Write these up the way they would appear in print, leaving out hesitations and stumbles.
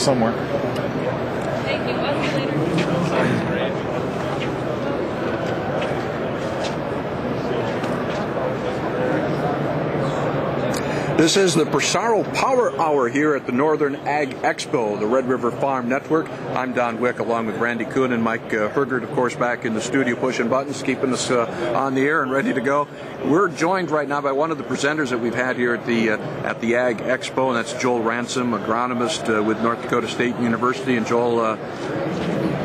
somewhere. Thank you. I'll see you later. This is the Prosaro Power Hour here at the Northern Ag Expo, the Red River Farm Network. I'm Don Wick, along with Randy Kuhn and Mike Hergert, of course, back in the studio pushing buttons, keeping us on the air and ready to go. We're joined right now by one of the presenters that we've had here at the Ag Expo, and that's Joel Ransom, agronomist with North Dakota State University. And Joel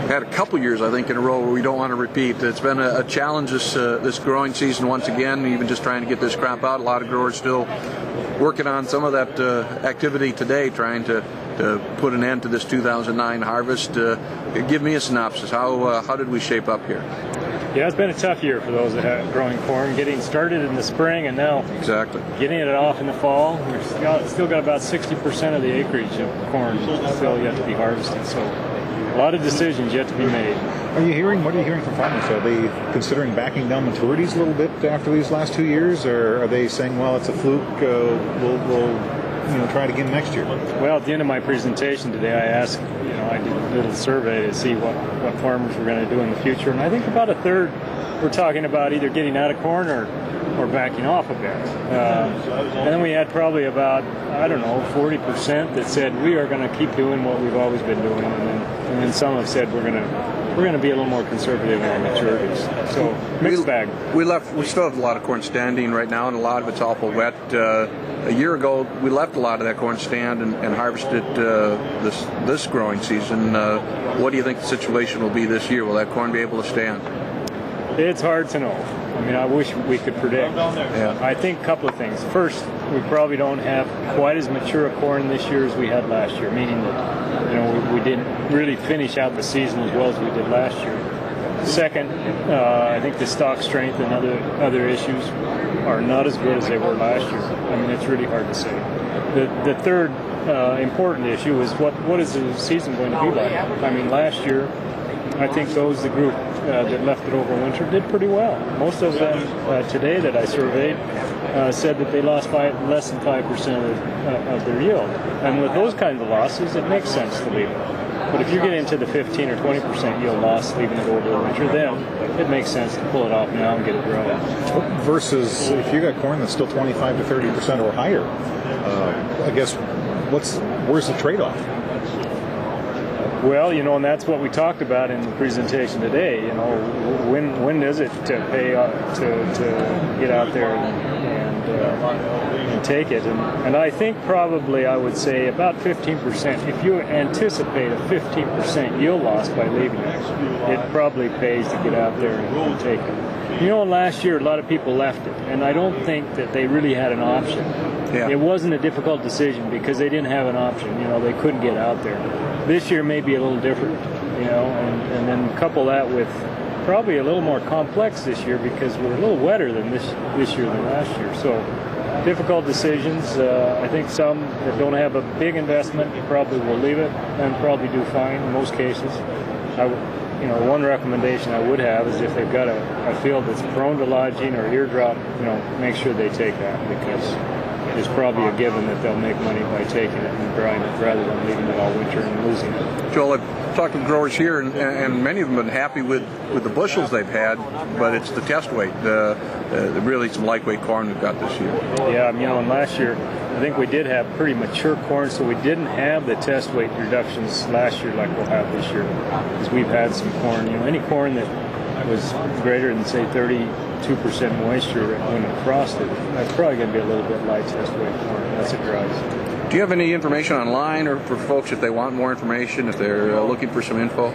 had a couple years, I think, in a row where we don't want to repeat. It's been a challenge this growing season once again, even just trying to get this crop out. A lot of growers still working on some of that activity today, trying to put an end to this 2009 harvest. Give me a synopsis. How did we shape up here? Yeah, it's been a tough year for those that have growing corn, getting started in the spring and now getting it off in the fall. We've still got about 60% of the acreage of corn still yet to be harvested, so a lot of decisions yet to be made. What are you hearing from farmers? Are they considering backing down maturities a little bit after these last 2 years, or are they saying, well, it's a fluke, we'll try it again next year? Well, at the end of my presentation today, I asked, I did a little survey to see what farmers were going to do in the future, and I think about a third were talking about either getting out of corn or backing off a bit. And then we had probably about, 40% that said we are going to keep doing what we've always been doing, and then some have said we're going to be a little more conservative in our maturities. So mixed bag. We still have a lot of corn standing right now, and a lot of it's awful wet. A year ago, we left a lot of that corn stand and harvested this growing season. What do you think the situation will be this year? Will that corn be able to stand? It's hard to know. I wish we could predict. Yeah. I think a couple of things. First, we probably don't have quite as mature a corn this year as we had last year, meaning that we didn't really finish out the season as well as we did last year. Second, I think the stock strength and other issues are not as good as they were last year. It's really hard to say. The third important issue is what is the season going to be like? Last year, I think the group that left it over winter did pretty well. Most of them today that I surveyed said that they lost less than 5% of their yield. And with those kinds of losses, it makes sense to leave it. But if you get into the 15 or 20% yield loss leaving it over the winter, then it makes sense to pull it off now and get it growing. Versus if you got corn that's still 25 to 30% or higher, I guess where's the trade-off? Well, and that's what we talked about in the presentation today. When does it pay to get out there and take it? And I think probably I would say about 15%. If you anticipate a 15% yield loss by leaving it probably pays to get out there and take it. Last year a lot of people left it, and I don't think that they really had an option. Yeah. It wasn't a difficult decision because they didn't have an option. They couldn't get out there. This year may be a little different, and then couple that with probably a little more complex this year because we're a little wetter than this year than last year. So difficult decisions. I think some that don't have a big investment probably will leave it and probably do fine in most cases. One recommendation I would have is if they've got a field that's prone to lodging or eardrop, make sure they take that because it's probably a given that they'll make money by taking it and drying it rather than leaving it all winter and losing it. Joel, I've talked with growers here, and many of them have been happy with the bushels they've had, but it's the test weight, really some lightweight corn we've got this year. Yeah, and last year I think we did have pretty mature corn, so we didn't have the test weight reductions last year like we'll have this year because we've had some corn. Any corn that was greater than, say, 32% moisture when it frosted, that's probably going to be a little bit light test weight corn unless it dries. Do you have any information online or for folks if they want more information, if they're looking for some info?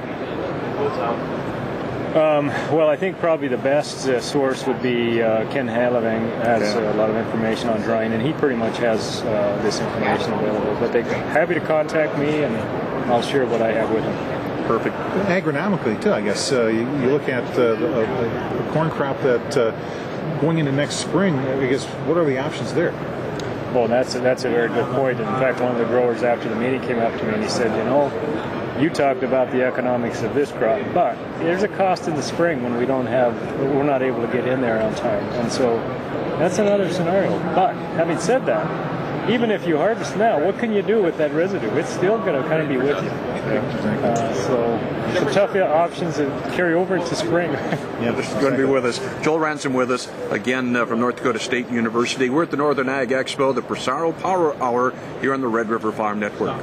Well, I think probably the best source would be Ken Halevang has a lot of information on drying, and he pretty much has this information available. But they're happy to contact me, and I'll share what I have with them. Perfect. Agronomically, too, I guess. You look at the corn crop that going into next spring, I guess, what are the options there? Well, that's a very good point. In fact, one of the growers after the meeting came up to me and he said, you talked about the economics of this crop, but there's a cost in the spring when we're not able to get in there on time. And so that's another scenario. But having said that, even if you harvest now, what can you do with that residue? It's still going to kind of be with you. So some tough options that carry over into spring. Yeah, this is going to be with us. Joel Ransom with us again from North Dakota State University. We're at the Northern Ag Expo, the Prosaro Power Hour here on the Red River Farm Network.